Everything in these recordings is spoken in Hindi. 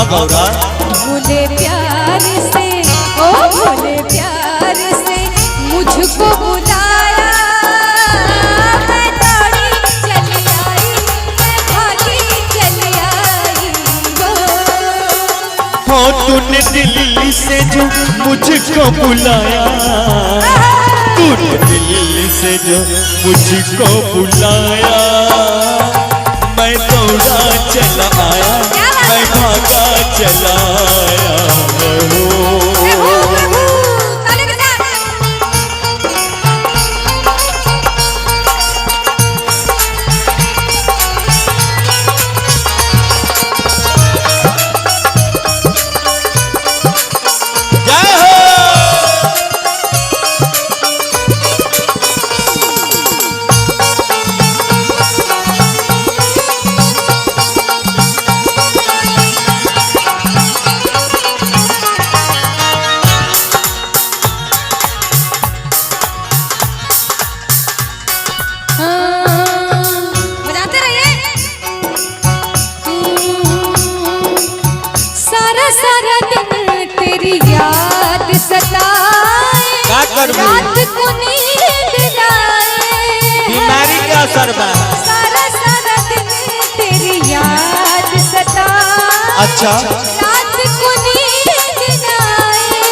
हाँ गौरा। भोले प्यार से, ओ भोले प्यार से मुझको बुलाया, मैं दौड़ी चली आई, मैं भागी चली आई हो तूने दिल से जो मुझको बुलाया, तूने दिल से जो मुझको बुलाया, मैं दौड़ा चला आया, मैं भागा चला आया। रात को नींद लाए, बीमारी का असर बा, सारा सारा दिन तेरी याद सताए। अच्छा रात को नींद लाए,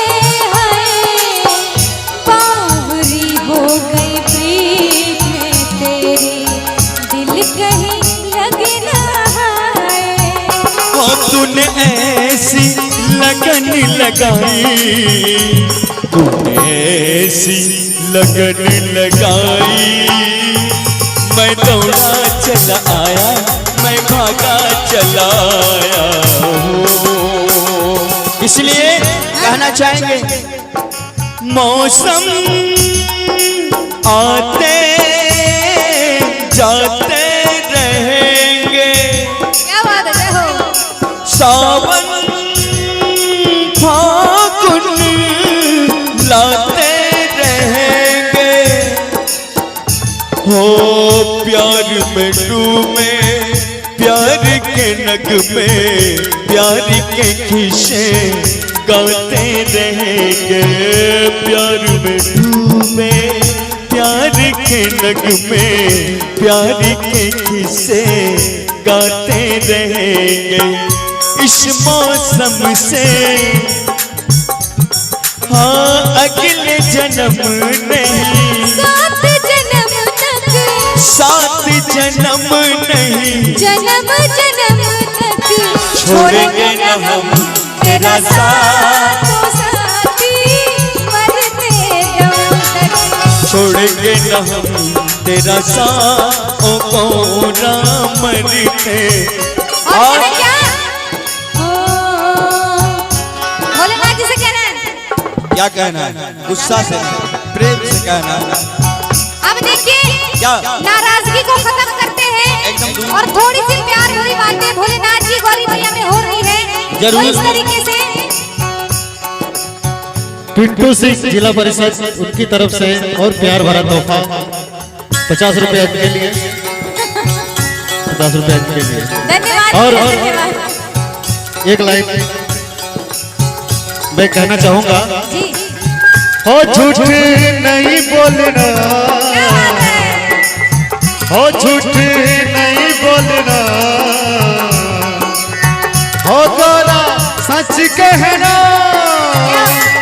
बावरी हो गई प्रीत में तेरी, दिल कहीं लगे ना है। वो तूने ऐसी लगन लगाई, तूने ऐसी लगन लगाई, मैं दौड़ा चला आया, मैं भागा चला आया। इसलिए कहना चाहेंगे मौसम आते जाते रहेंगे, क्या बात है हो? सावन फागुन लाते रहेंगे, हो प्यार में डूबे, प्यार के नग में प्यार के खिस्से गाते रहेंगे, प्यार में डूबे, प्यार के नग में प्यार के खिस्से गाते रहेंगे। इस मौसम से हाँ अगले जन्म नहीं, सात जन्म तक, सात जन्म नहीं, जन्म जन्म तक छोड़ेंगे न हम तेरा साथ, साथी मरते दम तक, छोड़ेंगे न हम तेरा साथ, ओ गौरा मरते। और क्या भोलेनाथ जी से कहना है, क्या कहना है? गुस्सा से प्रेम से कहना है। अब देखिए क्या नाराजगी को खत्म करते हैं और थोड़ी सी प्यार भरी बातें भोलेनाथ जी गौरी मैया में हो रही है जरूर। इस तरीके से पिंटू सिंह जिला परिषद उनकी तरफ से और प्यार भरा तोहफा 50 रुपए के लिए, 50 रुपए के लिए। धन्यवाद। और एक लाइन मैं कहना चाहूंगा, जी हो झूठ नहीं बोलना, हो झूठ नहीं बोलना, हो गौरा सच कहना,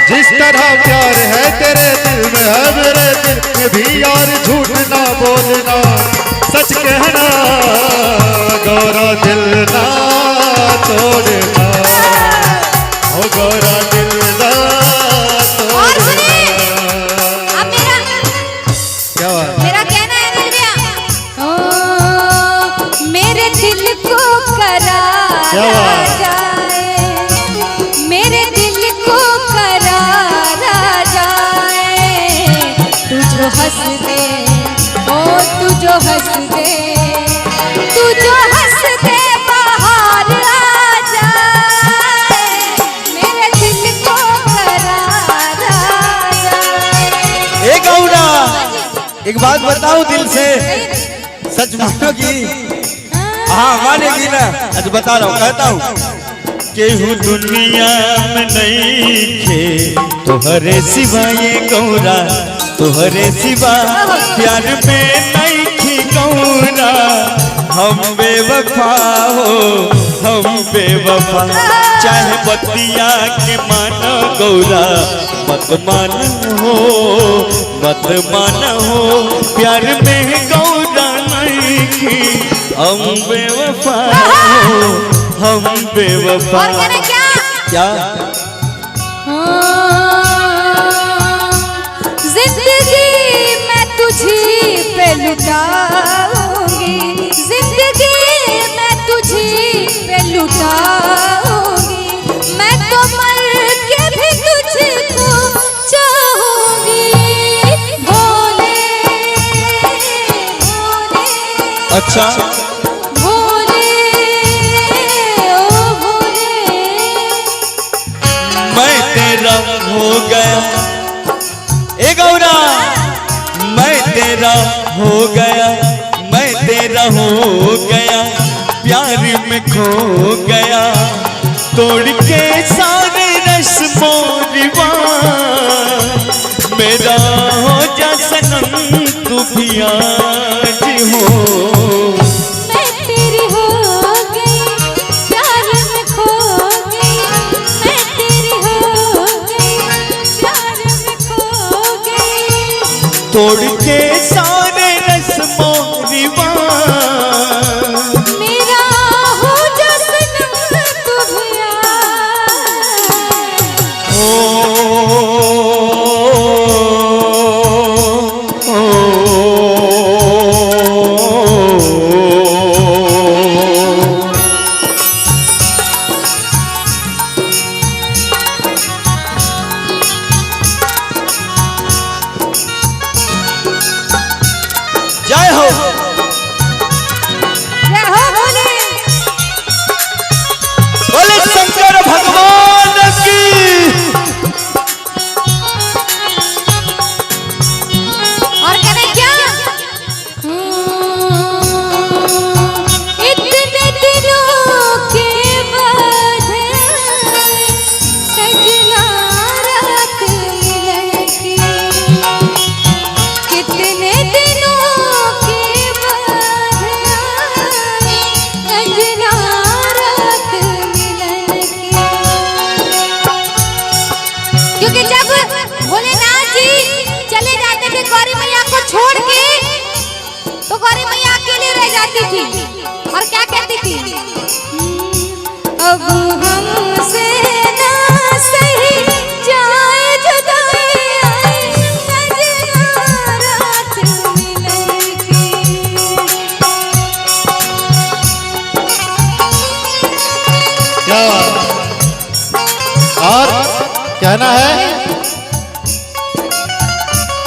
जिस तरह प्यार है तेरे दिल में है मेरे दिल में भी यार, झूठ ना बोलना, सच कहना, गौरा दिल ना तोड़ना, हो गौरा दिल ना तोड़ना। अब क्या बात? मेरा कहना है दिल भैया, ओ मेरे दिल को करारा जाए, मेरे दिल को करारा जाए, तू जो हंस दे, ओ तू जो हंस दे, तू जो हंस दे बाहर आ जाए, मेरे दिल को करारा जाए। एक गौरा एक बात बताओ दिल से, सच मानोगी? हाँ मानेगी ना? अच्छा बता रहा हूँ, कहता हूँ केहू दुनिया में नहीं खे तोहरे सिवा ये गौरा तोहरे सिवा प्यार में नहीं थी गौरा हम बेवफा हो हम बेवफा चाहे बतिया के मानो गौरा मत मानो प्यार में गौरा नहीं थी हम बेवफा हो हम बेवफा। और कहना क्या जिंदगी मैं तुझी पे लुटाऊंगी जिंदगी मैं तुझी पे लुटाऊंगी मैं तो मर के भी तुझको चाहूंगी भोले भोले अच्छा हो गया ए गौरा मैं तेरा हो गया मैं तेरा हो गया प्यार में खो गया तोड़ के सारे रस्मों रिवाज मेरा हो जा सनम तू भी आज हो तोड़ के सारे रस्मों रिवाज मेरा हो जा सनम तू भी जय हो बोले शंकर भगवान की। और कहना क्या इतने दिनों के बाद सजना रात मिलन की कितने क्योंकि जब भोलेनाथ जी चले जाते थे गौरी मैया को छोड़ के तो गौरी मैया अकेले रह जाती थी और क्या कहती थी अब हमसे ना सही जाए जुदाई सजना रात मिलन की। क्या और कहना है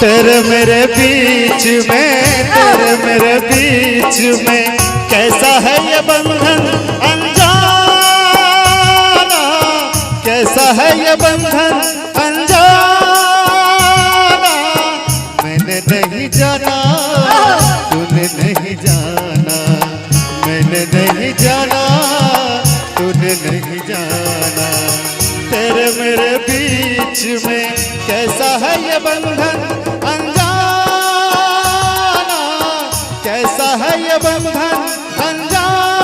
तेरे मेरे बीच में कैसा है ये बंधन अनजाना कैसा है ये बंधन अनजाना मैंने नहीं जाना तूने नहीं जाना मैंने नहीं जाना तूने नहीं जाना तेरे मेरे बीच में कैसा है ये बंधन अनजाना कैसा है ये बंधन अनजाना।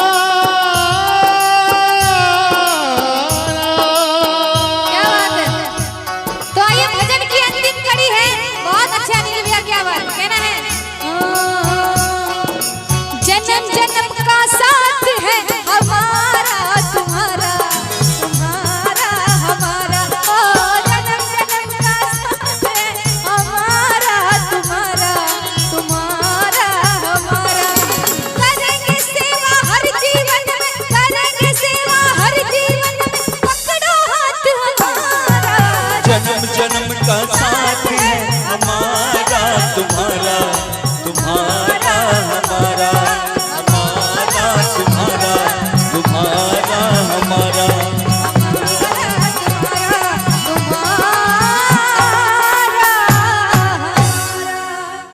क्या बात है। तो आइए भजन की अंतिम कड़ी है बहुत अच्छा नील भैया क्या बात कहना है